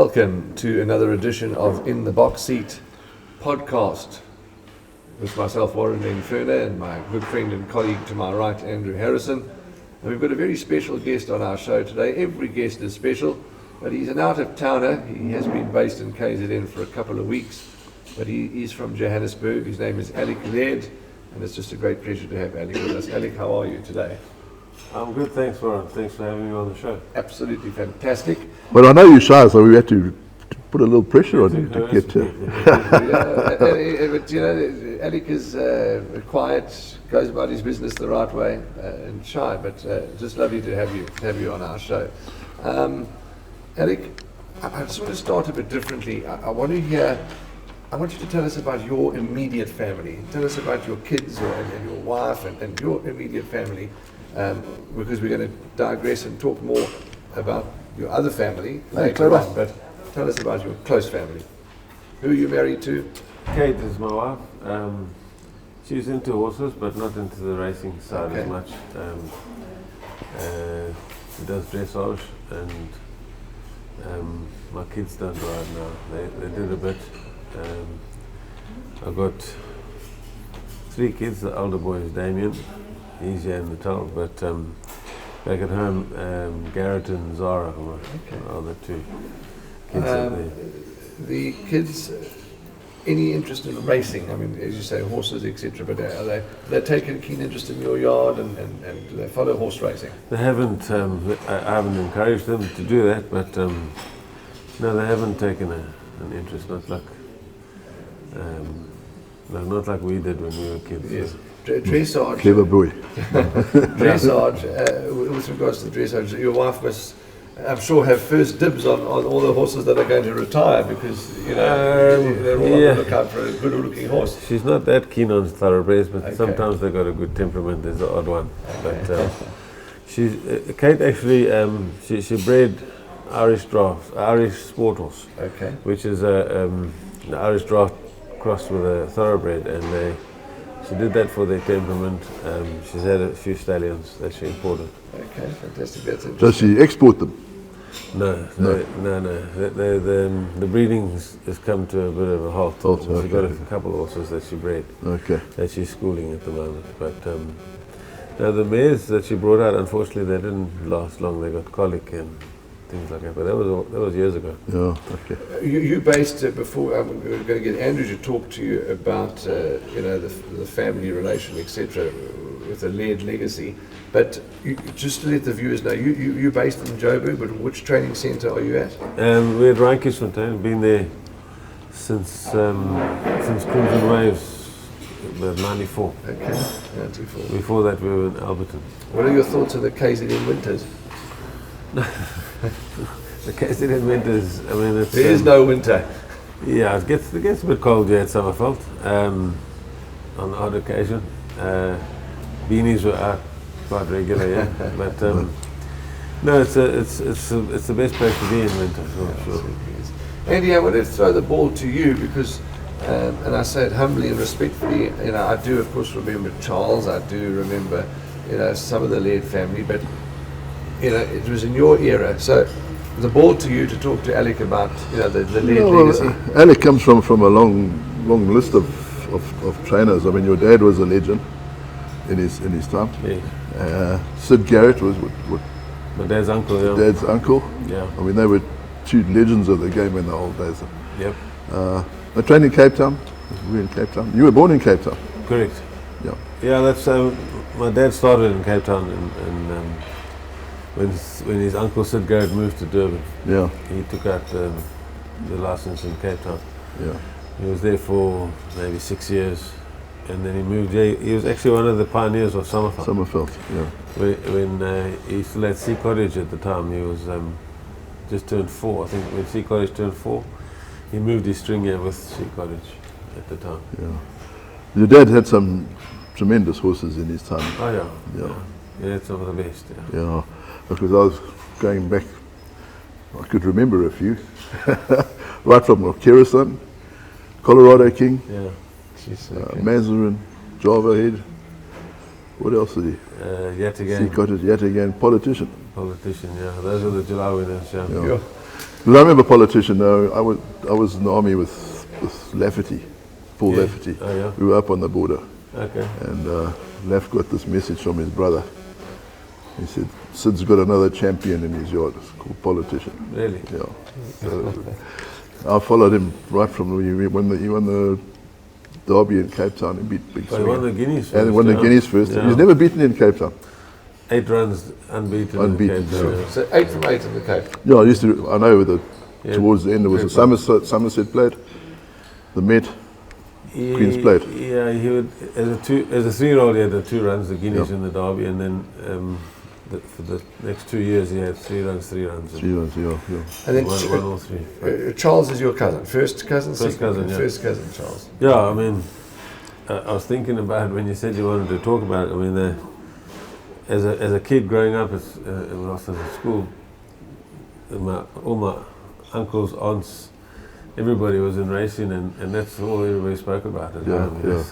Welcome to another edition of In the Box Seat podcast with myself, Warren Infurna, and my good friend and colleague to my right, Andrew Harrison. And we've got a very special guest on our show today. Every guest is special, but he's an out-of-towner. He has been based in KZN for a couple of weeks, but he's from Johannesburg. His name is Alec Laird, and it's just a great pleasure to have Alec with us. Alec, how are you today? I'm good, thanks Warren. Thanks for having me on the show. Absolutely fantastic. Well, I know you're shy, so we had to put a little pressure on you to get to. But you know, Alec is quiet, goes about his business the right way, and shy. But just lovely to have you on our show. Alec, I just want to start a bit differently. I want you to tell us about your immediate family. Tell us about your kids and your wife and your immediate family. Because we're going to digress and talk more about your other family later on, but tell us about your close family. Who are you married to? Kate is my wife. She's into horses, but not into the racing side as much. She does dressage, and my kids don't ride now. They did a bit. I've got 3 kids. The older boy is Damien. He's here in Natal, but back at home, Garrett and Zara are the 2 kids. The kids, any interest in racing? I mean, as you say, horses, etc. But are they taken a keen interest in your yard and do they follow horse racing? They haven't. I haven't encouraged them to do that, but no, they haven't taken an interest. Not like we did when we were kids. Yes. Dressage. Clever boy. Dressage, with regards to the dressage, your wife must, I'm sure, have first dibs on all the horses that are going to retire because, you know, they're all on the lookout for a good looking horse. She's not that keen on thoroughbreds, but sometimes they've got a good temperament. There's the odd one. But Kate actually, she bred Irish sport horse, which is an Irish draft crossed with a thoroughbred, and she did that for their temperament. She's had a few stallions that she imported. Okay, fantastic. That's interesting. Does she export them? No. The breeding has come to a bit of a halt. She's got a couple of horses that she bred. That she's schooling at the moment. But now the mares that she brought out, unfortunately, they didn't last long. They got colic and things like that. But that was years ago. Yeah. Okay. You based before. We were going to get Andrew to talk to you about the family relation, etc., with the Laird legacy. But just to let the viewers know, you're based in Joburg, but which training centre are you at? We're at Randkiesfontein. Been there since Crimson Waves, about 94. Okay, 94. Before that, we were in Alberton. What are your thoughts on the KZN winters? The KZN winters, I mean, it's... There is no winter. Yeah, it gets a bit cold here at Summerveld, on odd occasion. Beanies were out quite regular, yeah. But no, it's the best place to be in winter, for sure. Andy, I want to throw the ball to you because, and I say it humbly and respectfully, you know, I do of course remember Charles, I do remember, you know, some of the Laird family, but you know, it was in your era. So the ball to you to talk to Alec about, you know, the Laird legacy. Alec comes from a long list of trainers. I mean, your dad was a legend in his time. Yeah. Syd Garrett was what my dad's uncle. Yeah. Dad's uncle. Yeah. I mean, they were 2 legends of the game in the old days. Yep. I trained in Cape Town. We were in Cape Town. You were born in Cape Town. Correct. Yeah. Yeah, that's my dad started in Cape Town, and when his uncle Syd Laird moved to Durban, he took out the license in Cape Town. Yeah. He was there for maybe 6 years, and then he moved. He was actually one of the pioneers of Summerveld. Yeah. When he still had Cottage at the time, he was just turned 4. I think when Cottage turned 4, he moved his string here with Cottage at the time. Yeah. Your dad had some tremendous horses in his time. Oh yeah. He had some of the best. Yeah. Because I was going back, I could remember a few, right from Kerrison, Colorado King, Mazarin, Java Head, what else did he? Yataghan. Cottage, Yataghan, Politician. Politician, yeah. Those are the July winners, yeah. But I remember Politician, though, I was in the army with Lafferty, Paul Lafferty. Oh, yeah. We were up on the border. Okay. And Laff got this message from his brother. He said, Syd's got another champion in his yard. It's called Politician. Really? Yeah. So, I followed him right from when he won the Derby in Cape Town. He beat Big He won the Guineas first. And he won the Guineas first. Yeah. He's never beaten in Cape Town. 8 runs unbeaten. Unbeaten, in the Cape, yeah. So 8 from 8 in the Cape. Yeah, I know towards the end there was a Somerset played, the Met, Queen's played. Yeah, he would, as a 3-year-old he had the 2 runs, the Guineas in the Derby, and then for the next 2 years he had 3 runs. 3 runs, yeah. And then one or 3. Charles is your cousin, first cousin, First cousin, Charles. Yeah, I mean, I was thinking about it when you said you wanted to talk about it. I mean, as a kid growing up when I was in school, all my uncles, aunts, everybody was in racing, and that's all everybody spoke about at home. Yeah.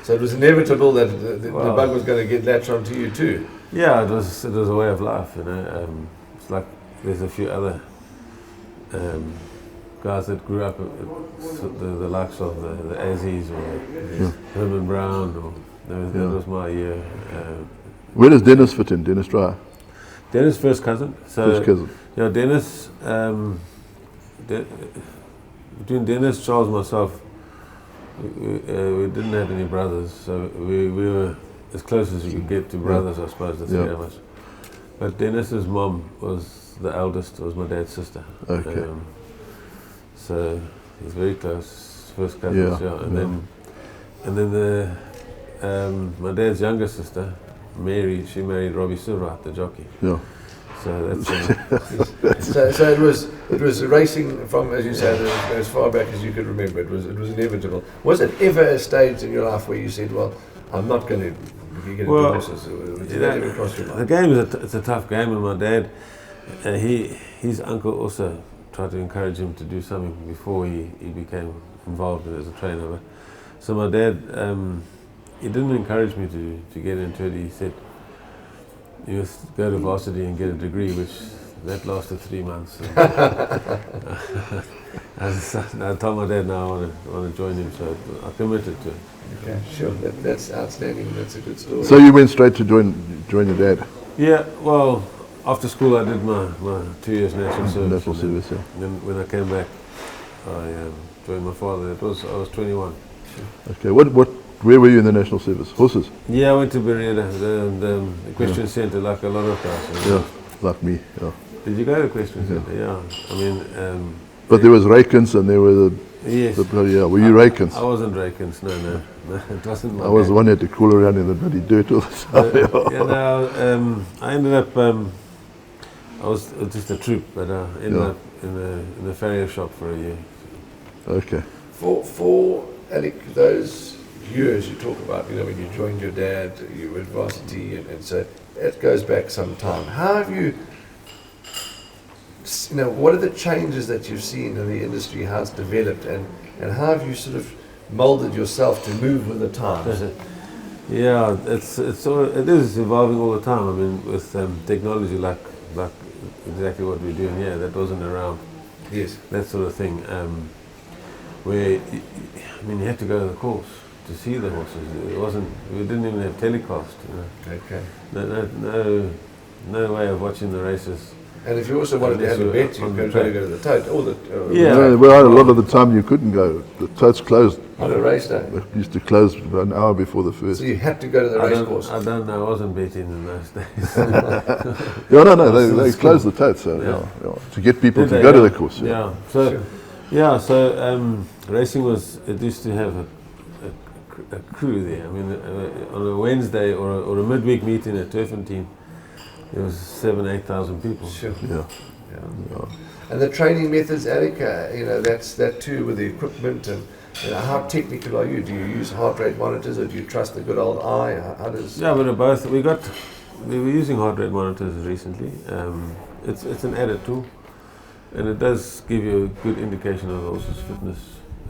So it was inevitable that the bug was going to get latched onto you too. Yeah, it was a way of life, you know. It's like there's a few other guys that grew up the likes of the Azzies or Herman Brown, or that was my year. Where does Dennis fit in? Dennis Dreyer? Dennis' first cousin. First cousin. Yeah, Dennis. Between Dennis, Charles, and myself, we didn't have any brothers, so we were as close as you could get to brothers, I suppose, the 3 of us. But Dennis's mom was the eldest, was my dad's sister. Okay. So he's very close, first cousins, And then my dad's younger sister, Mary, she married Robbie Silverhart, the jockey. Yeah. So that's so it was racing from, as you said, as far back as you could remember. It was inevitable. Was it ever a stage in your life where you said, "Well, I'm not going to get into horses"? Did that ever cross your mind? The game it's a tough game, and my dad, his uncle also tried to encourage him to do something before he became involved in it as a trainer. But, so my dad, he didn't encourage me to get into it. He said, "You must go to varsity and get a degree," which that lasted 3 months. I told my dad, "No, I want to join him," so I committed to it. Okay, sure. That's outstanding. That's a good story. So you went straight to join your dad? Yeah, well, after school I did my 2 years national service. National service, yeah. And then when I came back, I joined my father. I was 21. Okay, where were you in the national service? Horses? Yeah, I went to Bermuda, the equestrian centre, like a lot of guys. Yeah, like me, yeah. Did you go to the equestrian centre? Yeah. I mean... but there was Rakens and there were yes. Were you Rakens? I wasn't Rakens, no, it wasn't my I was the game. one who had to crawl around in the bloody dirt all the time. I ended up... I was just a troop, but I ended up in the farrier shop for a year. Okay. For Alec, those years you talk about, when you joined your dad, you were at varsity, and so that goes back some time. How have you, what are the changes that you've seen in the industry, how it's developed, and how have you sort of molded yourself to move with the times? Yeah, it is evolving all the time. I mean, with technology like exactly what we're doing here, that wasn't around. Yes. That sort of thing. Where, you had to go to the course to see the horses. We didn't even have telecast. Okay. No way of watching the races. And if you also wanted to have a bet, you could go to the tote. Well, a lot of the time you couldn't go. The totes closed. On a race day. It used to close an hour before the first. So you had to go to the race course. I don't know. I wasn't betting in those days. No. They closed the totes to get people to go to the course. Yeah. So racing it used to have a crew there. I mean, on a Wednesday or a midweek meeting at Turfentine, there was 7,000-8,000 people. Sure. Yeah. And the training methods, Alec, that's that too with the equipment and how technical are you? Do you use heart rate monitors or do you trust the good old eye? How does? Yeah, but both. We were using heart rate monitors recently. It's an added tool, and it does give you a good indication of the horse's fitness.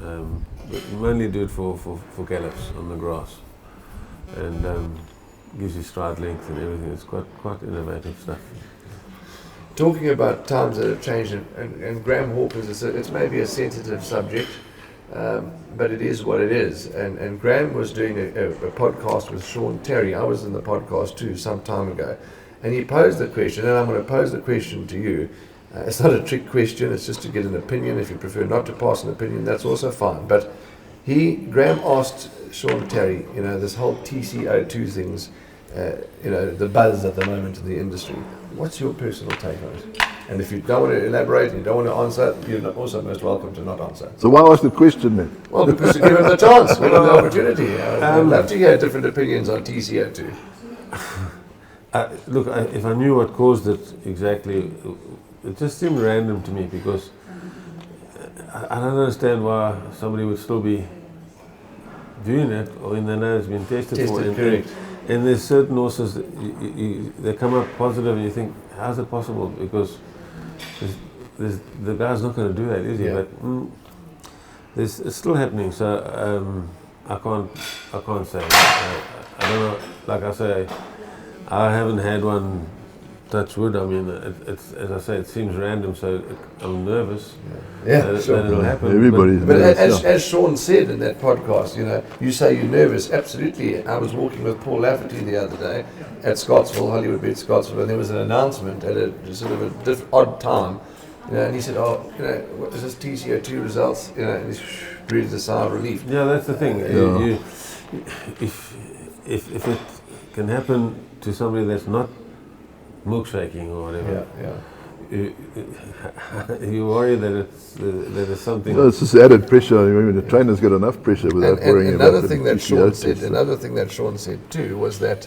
But you mainly do it for gallops on the grass, and gives you stride length and everything. It's quite innovative stuff. talking about times that have changed, and Graham Hawkins, it's maybe a sensitive subject, but it is what it is. And Graham was doing a podcast with Sean Terry. I was in the podcast too some time ago, and he posed the question, and I'm going to pose the question to you. It's not a trick question, it's just to get an opinion. If you prefer not to pass an opinion, that's also fine. But Graham asked Sean Terry, this whole TCO2 things, the buzz at the moment in the industry. What's your personal take on it? And if you don't want to elaborate and you don't want to answer, you're also most welcome to not answer. So why ask the question then? Well, because you give him the chance, give him the opportunity. I'd love to hear different opinions on TCO2. Look, if I knew what caused it exactly, it just seemed random to me, because I don't understand why somebody would still be doing it, or when they know it's been tested for. Correct. And there's certain horses that they come up positive, and you think, how's it possible? Because the guy's not going to do that, is he? Yeah. But it's still happening. So I can't say. I don't know. Like I say, I haven't had one. Touch wood. I mean, it's as I say, it seems random. So I'm nervous. Sure. That it'll happen. Everybody's But nervous, as Sean said in that podcast, you say you're nervous. Absolutely. I was walking with Paul Lafferty the other day at Scottsville, Hollywood Beach, Scottsville, and there was an announcement at a sort of a odd time, and he said, what is this TCO2 results? And he breathed a sigh of relief. Yeah, that's the thing. Yeah. If it can happen to somebody that's not milkshaking or whatever, you worry that it's something. No, it's just added pressure. I mean, the trainer's got enough pressure without worrying about another thing the that Sean TCO2 said. stuff. Another thing that Sean said too was that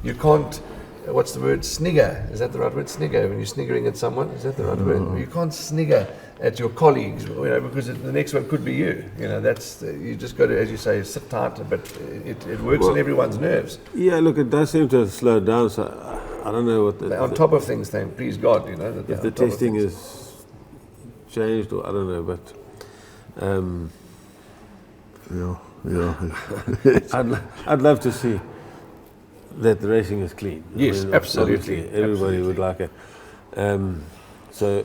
you can't. What's the word? Snigger. Is that the right word? Snigger. When you're sniggering at someone, is that the right word? You can't snigger at your colleagues, because the next one could be you. You just got to, as you say, sit tight. But it works on everyone's nerves. Yeah, look, it does seem to have slowed down. So I don't know what On top of things, then please God, that if the testing is changed, or I don't know, but. I'd love to see that the racing is clean. Yes, absolutely. Obviously, everybody would like it. So,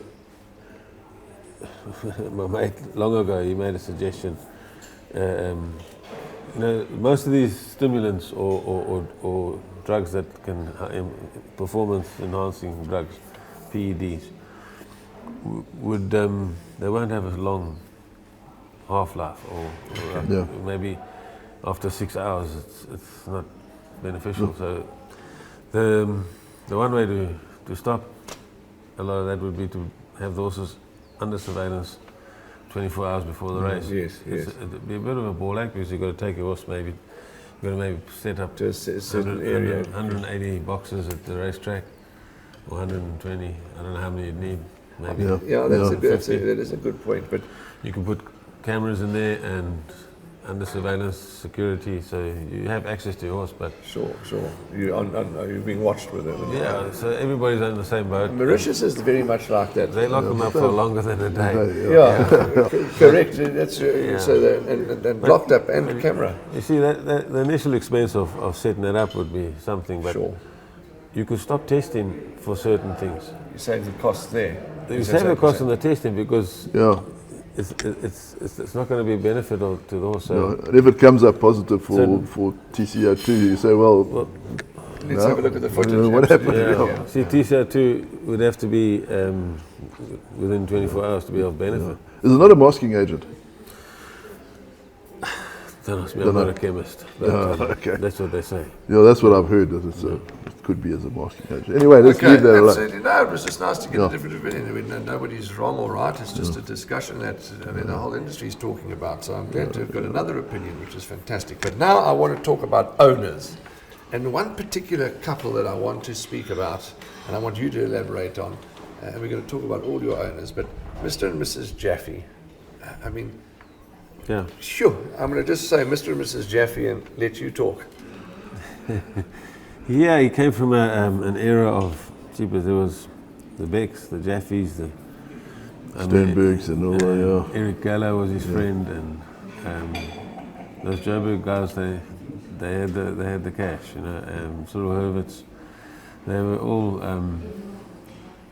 my mate long ago, he made a suggestion. Most of these stimulants or drugs that can performance-enhancing drugs, PEDs, they won't have a long half-life, or maybe after 6 hours, it's not beneficial. So the one way to stop a lot of that would be to have the horses under surveillance 24 hours before the race. Yes. It'd be a bit of a ball ache, because you've got to take your horse you've got to maybe set up to a certain area. 180 boxes at the racetrack, or 120. I don't know how many you'd need. Maybe. That is a good point. But you can put cameras in there and under surveillance security, so you have access to your horse. But sure, you're being watched with it. Yeah, so everybody's on the same boat. Mauritius is very much like that. They lock them up for longer than a day. Correct. That's so and locked up and camera. You see, that the initial expense of setting that up would be something, but you could stop testing for certain things. You save the cost there. You save the cost on the testing, because it's not going to be beneficial to the horse. So and if it comes up positive for TCO2, you say, well let's have a look at the footage. What happened? See, TCO2 would have to be within 24 hours to be of benefit. Is it not a masking agent? Don't ask me, I'm not a chemist. But, that's what they say. Yeah, that's what I've heard, that it could be as a masking agent. Anyway, let's leave that alone. Absolutely. No, it was just nice to get a different opinion. Nobody's wrong or right. It's just a discussion that the whole industry is talking about. So I'm glad to have got another opinion, which is fantastic. But now I want to talk about owners. And one particular couple that I want to speak about, and I want you to elaborate on, and we're going to talk about all your owners, but Mr. and Mrs. Jaffe. Sure, I'm going to just say Mr. and Mrs. Jaffe and let you talk. Yeah, he came from an era of, there was the Becks, the Jaffes, the Sternbergs and all that, Eric Gallop was his friend, and those Joburg guys, they had the cash, Cyril Hurwitz, They were all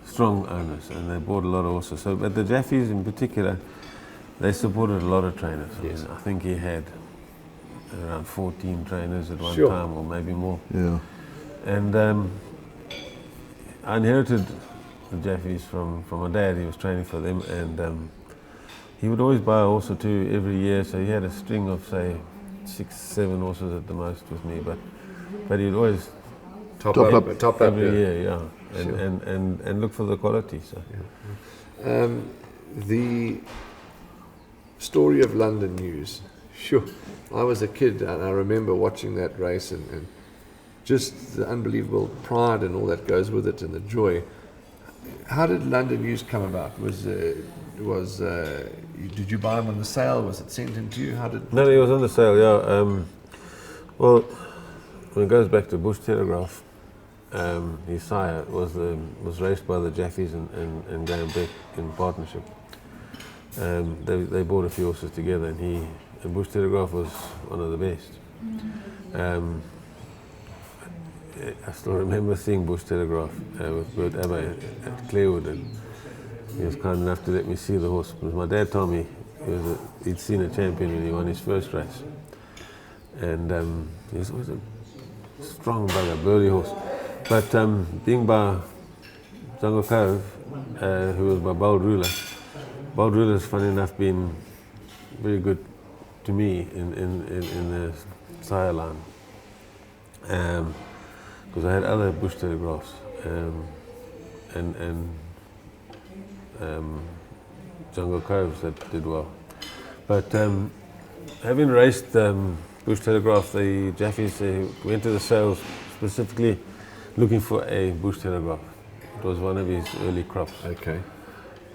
strong owners, and they bought a lot of horses. So, but the Jaffies in particular, they supported a lot of trainers. Yes. I think he had around 14 trainers at one Sure. time, or maybe more. Yeah. And I inherited the Jaffies from my dad. He was training for them, and he would always buy a horse or two every year. So he had a string of, say, 6, 7 horses at the most with me. But he'd always Top Top up every yeah. year, yeah, Sure. and look for the quality. So The story of London News. Sure, I was a kid and I remember watching that race and just the unbelievable pride and all that goes with it and the joy. How did London News come about? Did you buy them on the sale? Was it sent in to you? How did? no, he was on the sale. Yeah. Well, when it goes back to Bush Telegraph, his sire was raced by the Jaffies and Graham Beck in partnership. They bought a few horses together, and Bush Telegraph was one of the best. I still remember seeing Bush Telegraph with Bert Abbey at Clarewood, and he was kind enough to let me see the horse. Because my dad told me he'd seen a champion when he won his first race, and he was always a strong bugger, burly horse. But being by Jungle Cove, who was by Bold Ruler's funny enough been very good to me in the sire line. Because I had other Bush Telegraphs and Jungle Coves that did well. But having raced Bush Telegraph, the Jaffies went to the sales specifically looking for a Bush Telegraph. It was one of his early crops. Okay.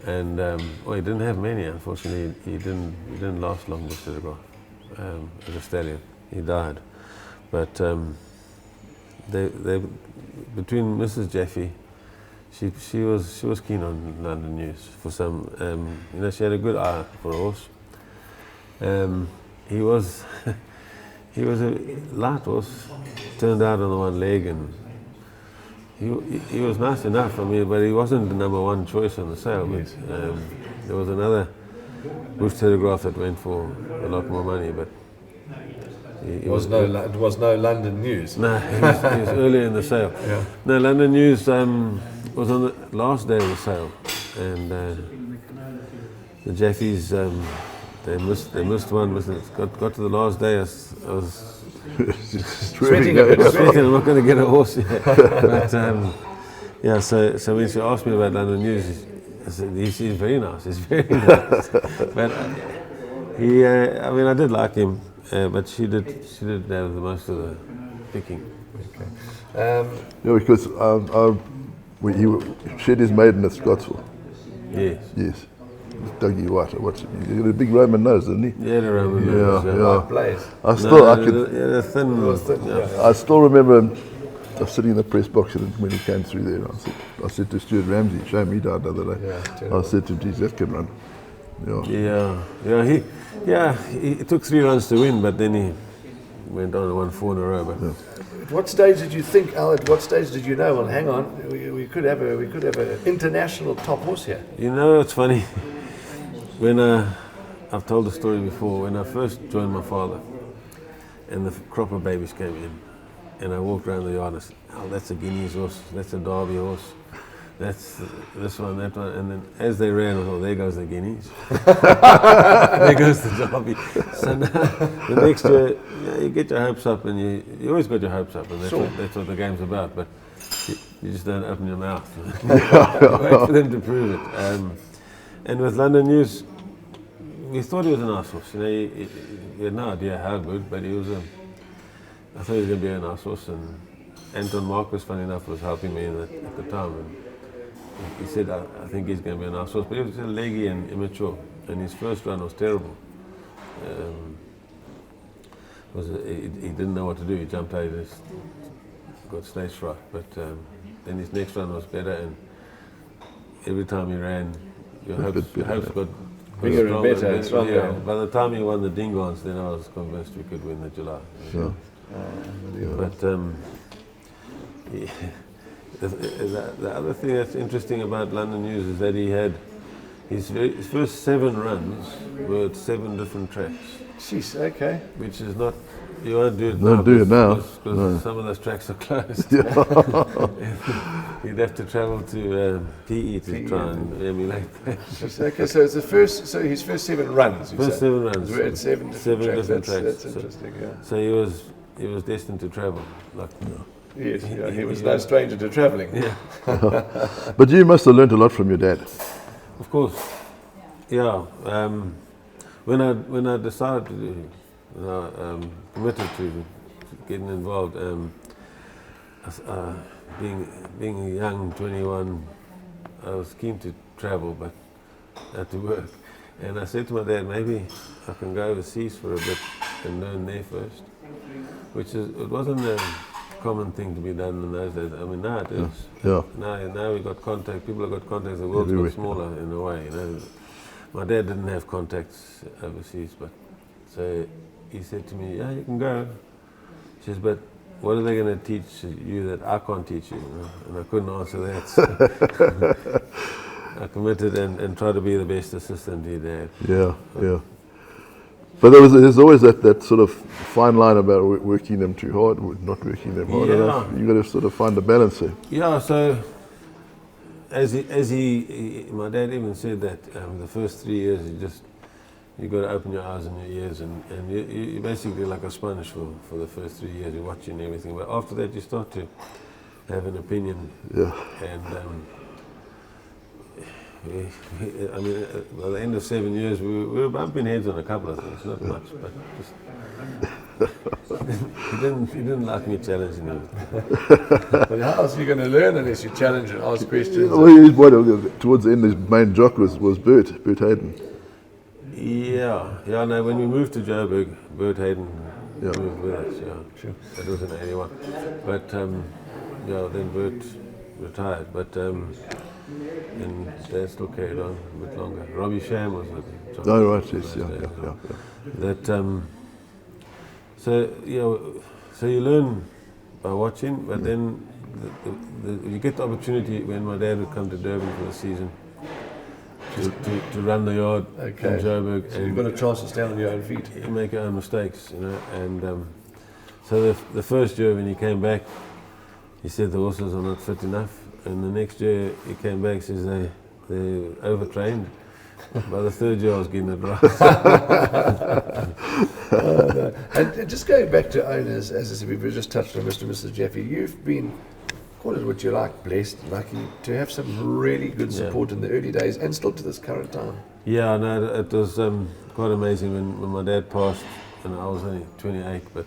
And he didn't have many, unfortunately. He didn't last long, Bush Telegraph, as a stallion. He died. But they between Mrs. Jaffe, she was keen on London News for some. She had a good eye for a horse. He was he was a light horse, turned out on the one leg, and he was nice enough for me, but he wasn't the number one choice on the sale. Yes. But there was another Bush Telegraph that went for a lot more money, but It was no London News. No, he was early in the sale. Yeah. No, London News was on the last day of the sale, and the Jaffies they missed one. Got to the last day. I was Sweating a bit. thinking I'm not going to get a horse yet. But yeah, so when she asked me about London News, I said he's very nice. He's very nice. But I did like him. But she did have the most of the picking. Okay. Because he shed his maiden at Scottsville. Yes. Yes. Dougie White. He had a big Roman nose, didn't he? Yeah, the Roman nose. White blaze. The thin. Yeah. I still remember him. I was sitting in the press box when he came through there. I said to Stuart Ramsey, shame he died the other day. Yeah, I said to him, geez, that can run. He took 3 runs to win, but then he went on and won 4 in a row. But At what stage did you think, Al? At what stage did you know? Well, hang on, we could have an international top horse here. you know, it's funny. When I've told the story before. When I first joined my father, and the crop of babies came in, and I walked around the yard and I said, "Oh, that's a Guineas horse. That's a Derby horse. That's this one, that one," and then as they ran, I thought, there goes the Guineas. There goes the Derby. So now, the next year, you get your hopes up, and you always got your hopes up, and that's what the game's about. But you just don't open your mouth. Wait for them to prove it. And with London News, we thought he was a nice horse. He had no idea how good, but he was I thought he was going to be a nice horse. And Anton Marcus, funny enough, was helping me at the time. And he said, I think he's going to be a nice horse. But he was leggy and immature. And his first run was terrible. He didn't know what to do. He jumped out, he got stage fright. But then his next run was better. And every time he ran, your hopes got bigger and better and stronger. Yeah. By the time he won the Dingons, then I was convinced we could win the July. Sure. But The other thing that's interesting about London News is that he had his first 7 runs were at 7 different tracks. Jeez, okay. Which is not, you won't do it Don't now. do it now. Because some of those tracks are closed. You'd have to travel to PE to try and emulate that. Jeez, okay, so it's his first 7 runs. First 7 runs. Were at 7 different tracks. That's interesting, yeah. So he was destined to travel. Like, yes, he was no stranger to travelling. Yeah. But you must have learned a lot from your dad. Of course. Yeah. When I decided to do, committed to getting involved, being a young 21, I was keen to travel, but I had to work. And I said to my dad, maybe I can go overseas for a bit and learn there first, it wasn't a common thing to be done in those days. I mean, now it is. Yeah. Now we got contact. People have got contacts. The world's got smaller in a way. You know, my dad didn't have contacts overseas, but so he said to me, "Yeah, you can go." He says, "But what are they going to teach you that I can't teach you?" You know? And I couldn't answer that. So I committed and tried to be the best assistant he had. Yeah. But there's always that sort of fine line about working them too hard, not working them hard enough. You've got to sort of find the balance there. Yeah, so as my dad even said that the first 3 years you got to open your eyes and your ears, and you're basically like a sponge for the first 3 years. You're watching everything, but after that you start to have an opinion. Yeah. And I mean, by the end of 7 years, we were bumping heads on a couple of things, not much, but just he didn't like me challenging him. But how else are you going to learn unless you challenge and ask questions? Well, towards the end, his main jock was Bert Hayden. Yeah. No, when we moved to Joburg, Bert Hayden moved with us, Sure. That was in 81. But, then Bert retired, but, and Dad still carried on a bit longer. Robbie Sham was with him. Oh, right, yes, yeah. That, so you learn by watching, but then you get the opportunity when my dad would come to Durban for the season to run the yard in Joburg. So you've got a chance to stand on your own feet. You make your own mistakes, you know. And so the first year when he came back, he said the horses are not fit enough. And the next year he came back, says they're overtrained. By the third year I was getting it right. And just going back to owners, as I said, we've just touched on Mr. and Mrs. Jaffe, you've been, call it what you like, blessed, lucky, to have some really good support in the early days and still to this current time. Yeah, no, it was quite amazing when my dad passed, and I was only 28, but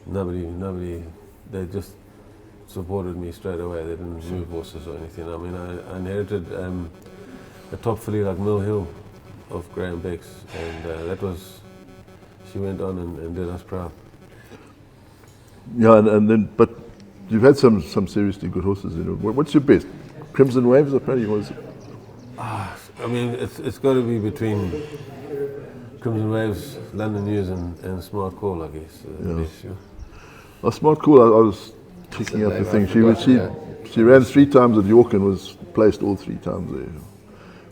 nobody, they just supported me straight away. They didn't move horses or anything. I mean, I inherited a top filly like Mill Hill of Graham Beck's, and she went on and did us proud. Yeah, and then, but you've had some seriously good horses. You know. What's your best? Crimson Waves, apparently, was it? I mean, it's got to be between Crimson Waves, London News, and Smart Call, I guess. Oh, Smart Call, I was picking up the thing. She ran 3 times at York and was placed all 3 times there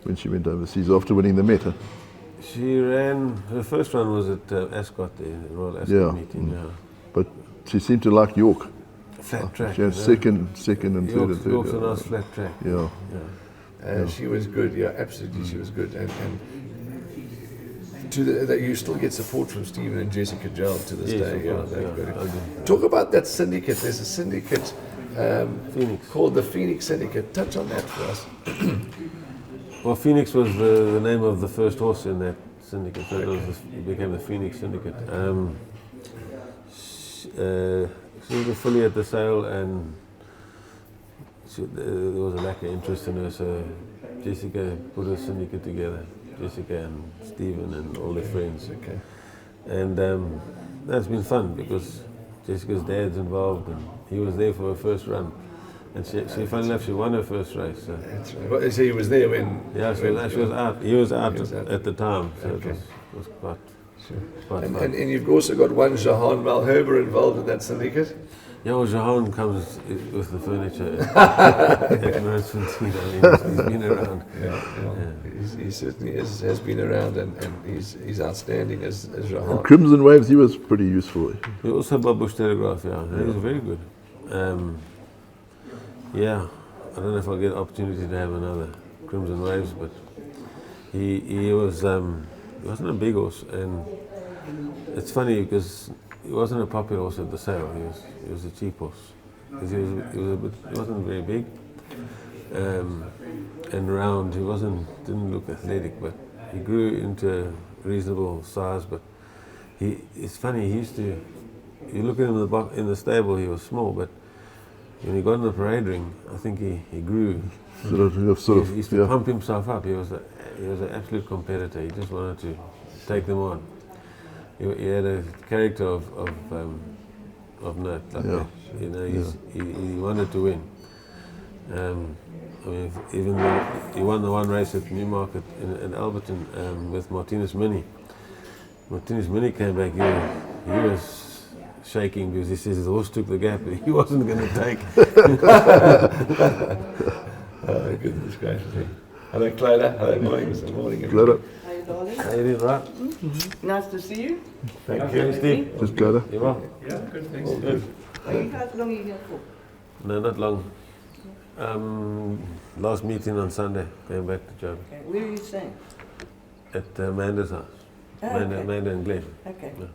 when she went overseas after winning the Meta. She ran, her first run was at Ascot, the Royal Ascot meeting. But she seemed to like York. Flat track. She had second and third and third. York's a nice flat track. She was good, absolutely, she was good. And that you still get support from Stephen and Jessica Gell to this day. Talk about that syndicate. There's a syndicate called the Phoenix Syndicate. Touch on that for us. Well, Phoenix was the name of the first horse in that syndicate, so it became the Phoenix Syndicate. She was a filly at the sale, and there was a lack of interest in her, so Jessica put a syndicate together, Jessica and Stephen and all their friends. And that's been fun because Jessica's dad's involved, and he was there for her first run. And she funny enough, she won her first race. So. That's right. Well, so he was there when... Yeah, she was out. He was out at the time, so it was quite fun. And you've also got one Johan Malherber involved in that syndicate? Yeah, well, Johann comes with the furniture. At Mercedes, he's been around. He certainly has been around, and he's outstanding as Johann. Crimson Waves, he was pretty useful. He also bought Bush Telegraph, he was very good. Yeah, I don't know if I'll get an opportunity to have another Crimson Waves, but he wasn't a big horse, and it's funny because he wasn't a popular horse at the sale. He was a cheap horse because he wasn't very big and round. He didn't look athletic, but he grew into reasonable size. But it's funny. You look at him in the stable. He was small, but when he got in the parade ring, I think he grew. He used to pump himself up. He was an absolute competitor. He just wanted to take them on. He had a character of note. Like he wanted to win. Even though he won the one race at Newmarket in Alberton with Martinez Mini. Martinez Mini came back. He was shaking because he says the horse took the gap that he wasn't going to take. Oh, goodness gracious. Hello, Clyda. Hello, morning. Clyda. Hi, darling. How you doing, right? Mm-hmm. Nice to see you. Thank you. Steve. Just Clyda. You well? Yeah, good, thanks. All good. How long are you here for? No, not long. Last meeting on Sunday, going back to Joburg. Okay. Where are you staying? At Amanda's house. Oh, okay. Amanda and Glenn. Okay. Yeah.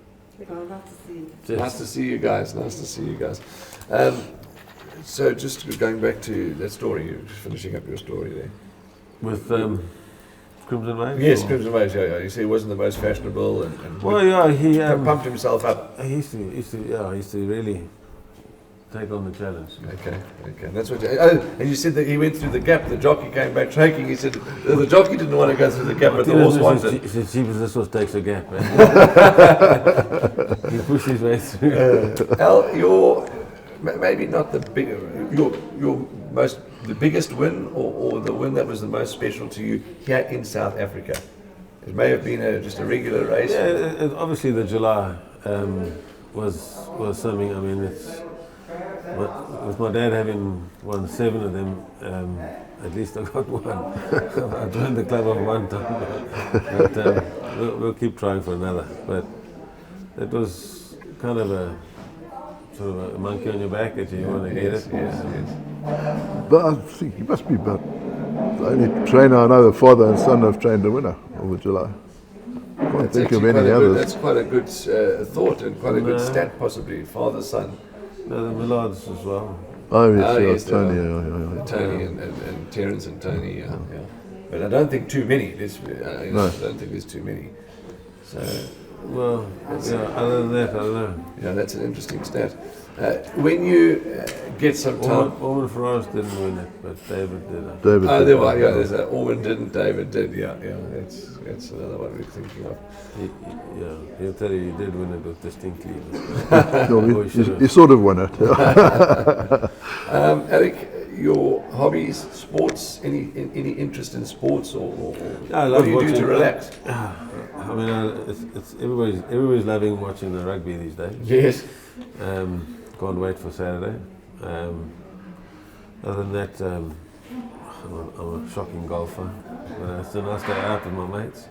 Well, nice to see you. Just- Nice to see you guys. So just going back to that story, you're just finishing up your story there. With Crimson Waves? Yes, or- Crimson Waves, yeah. You say he wasn't the most fashionable and Well, yeah, he pumped himself up. he used to really take on the challenge. Okay. That's what. And you said that he went through the gap. The jockey came back shaking. He said the jockey didn't want to go through the gap, but the horse wanted. He said, "Cheap as this horse takes a gap." Man. He pushed his way through. Al, maybe not the the biggest win, or the win that was the most special to you here in South Africa. It may have been just a regular race. Yeah, obviously the July was something. I mean, with my dad having won 7 of them, at least I got one. I joined the club on one time, but we'll keep trying for another. But it was kind of a sort of a monkey on your back that you want to get it. Yes. But I think he must be about the only trainer I know, the father and son have trained a winner of the July. I can't That's think of actually any others. That's quite a good thought and quite a good stat, possibly. Father, son. No, the Millards as well. Oh yes, yes, Tony. Tony and Terence and Tony, yeah. But I don't think too many. I don't think there's too many. So, Well, other than that, I don't know. yeah, that's an interesting stat. When you get some time. Orman Ferraris didn't win it, but David did. David. There's a Orman didn't, David did, yeah. That's another one we're thinking of. He'll tell you he did win it with distinctly. No, he sort of won it. Alec, your hobbies, sports, any interest in sports or I what love do you do watching, to relax? I mean, it's everybody's loving watching the rugby these days. Yes. Can't wait for Saturday. Other than that, I'm a shocking golfer. It's a nice day out with my mates.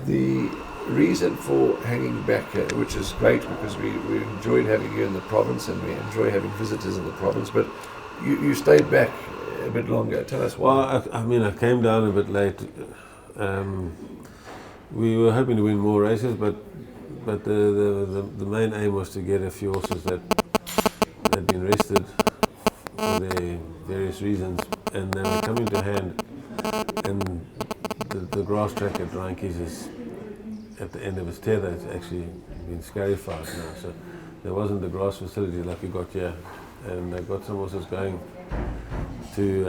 The reason for hanging back, which is great because we enjoyed having you in the province and we enjoy having visitors in the province, but you stayed back a bit longer. Tell us why. Well, I came down a bit late. We were hoping to win more races, but the main aim was to get a few horses that had been rested for their various reasons, and they were coming to hand. And the grass track at Reinke's is at the end of its tether. It's actually been scarified now, so there wasn't the grass facility like we got here, and they got some horses going to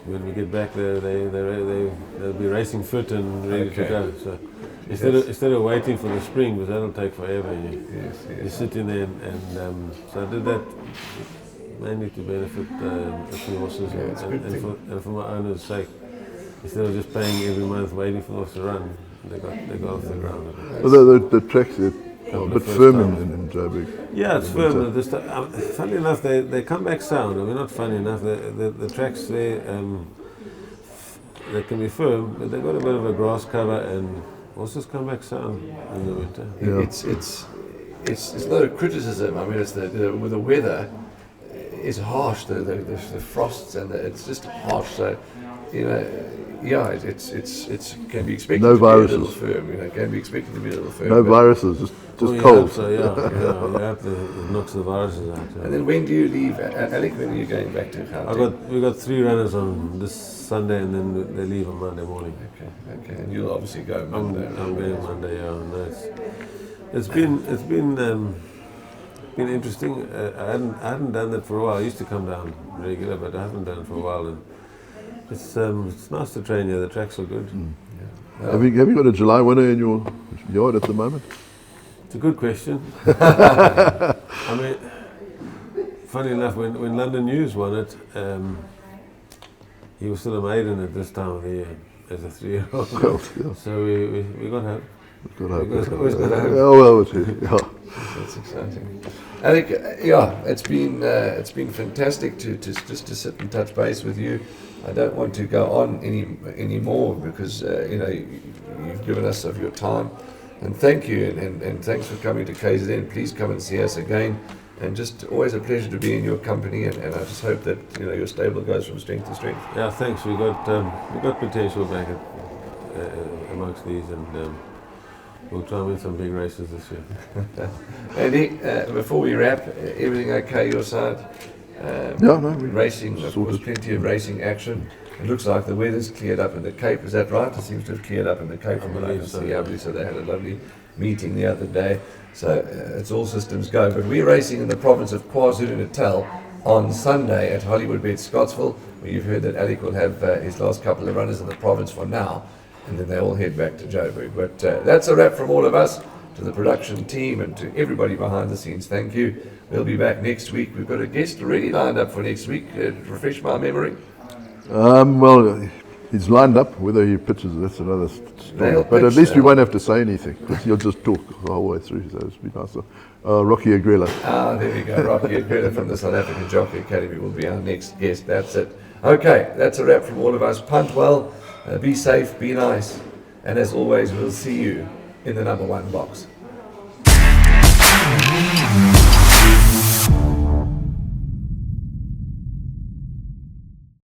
when we get back there, they'll be racing fit and ready to go. So instead of waiting for the spring, because that'll take forever, you sit in there and so I did that mainly to benefit a few horses and for my owner's sake. Instead of just paying every month waiting for the horse to run, they got off the ground. Although the tracks, A bit firm in Joburg. Yeah, it's firm. Funny enough, they come back sound. I mean, not funny enough. The tracks they can be firm, but they've got a bit of a grass cover and horses come back sound in the winter. Yeah. It's not a criticism. I mean, it's with the weather is harsh. The frosts and it's just harsh. So, yeah, it can be expected No to viruses. be a little firm. It can be expected to be a little firm. No but- viruses, just Well, cold. So you have to it knocks the viruses out. Yeah. And then when do you leave, Alec? When are you going back to Gauteng? We got 3 runners on this Sunday, and then they leave on Monday morning. Okay, and you'll obviously go Monday. I'm going Monday. Yeah, no, it's been interesting. I hadn't done that for a while. I used to come down regular, but I haven't done it for a while. And it's nice to train here. The tracks are good. Have you got a July winner in your yard at the moment? It's a good question. I mean, funny enough, when London News won it, he was still a maiden at this time of the year as a 3-year-old. Well, yeah. So we got hope. Good hope. Always got hope. Oh well, yeah. That's exciting. Alec, yeah, it's been fantastic to sit and touch base with you. I don't want to go on any more because you've given us of your time, and thank you and thanks for coming to KZN. Please come and see us again, and just always a pleasure to be in your company. And I just hope that your stable goes from strength to strength. Yeah, thanks. We got potential back amongst these, and we'll try and win some big races this year. Andy, before we wrap, everything okay your side? No, Racing, of course, plenty of racing action. It looks like the weather's cleared up in the Cape. Is that right? It seems to have cleared up in the Cape from what I can see. I believe so. They had a lovely meeting the other day. So it's all systems go. But we're racing in the province of KwaZulu-Natal on Sunday at Hollywood Bet Scottsville, where you've heard that Alec will have his last couple of runners in the province for now, and then they all head back to Joburg. But that's a wrap from all of us, to the production team and to everybody behind the scenes. Thank you. We'll be back next week. We've got a guest already lined up for next week. Refresh my memory. Well, he's lined up. Whether he pitches, that's another story. They'll But at pitch, least we won't have to say anything, because he'll just talk the whole way through. So it'll be nice. Rocky Agrella. There we go. Rocky Agrella from the South African Jockey Academy will be our next guest. That's it. Okay, that's a wrap from all of us. Punt well, be safe, be nice, and as always, we'll see you in the number 1 box.